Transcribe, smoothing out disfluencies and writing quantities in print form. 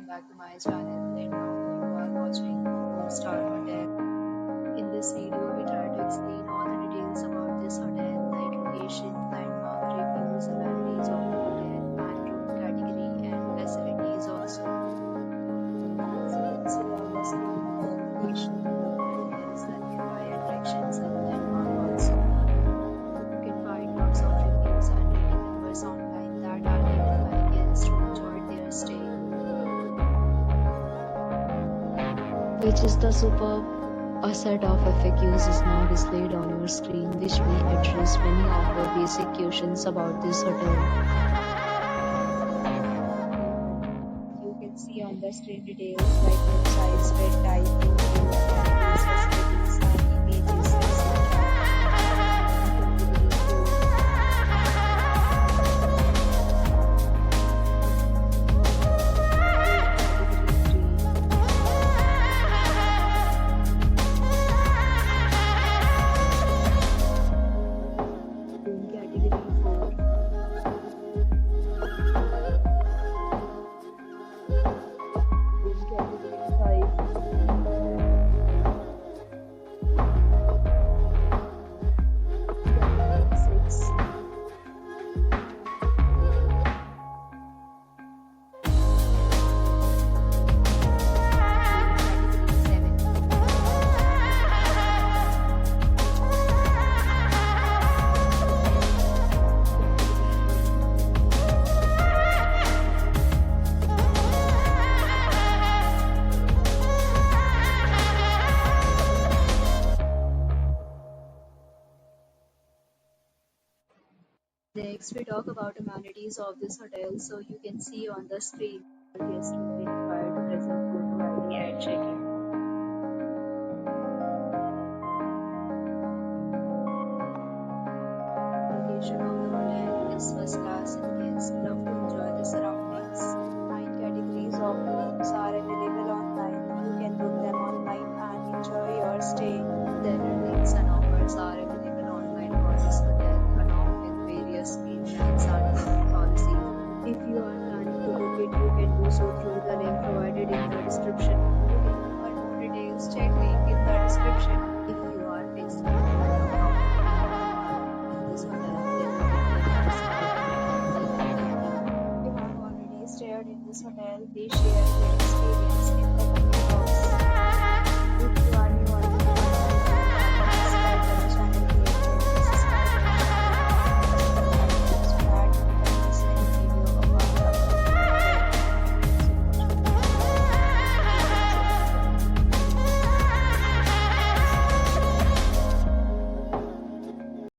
back to my channel. And now you are watching 4-star hotel. In this video, we try to explain all the details about this hotel, like location, landmark, reviews, amenities of the hotel, and room category and facilities also. As you can see on the screen, the location of the hotel is the nearby attractions and landmark also. You can find lots of reviews and rating numbers online that are given by guests who enjoyed their stay. Which is the superb. A set of FAQs is now displayed on your screen, which may address many of your basic questions about this hotel. You can see on the screen details like room size, bed type, room view, amenities, facilities, and images, etc. Next, we talk about amenities of this hotel. So you can see on the screen, guests will be required to present photo ID at check-in. Location of the hotel is first class and guests love to enjoy the surroundings. 9 categories of rooms are available online. You can book them online and enjoy your stay. There are links and offers are available online for this hotel, along with various payments and payment policies. If you are planning to book it, you can do so through the link provided in the description. For more details, check link in the description. If you are facing any kind of problem in this hotel, then you can get us. If you have already stayed in this hotel, please share your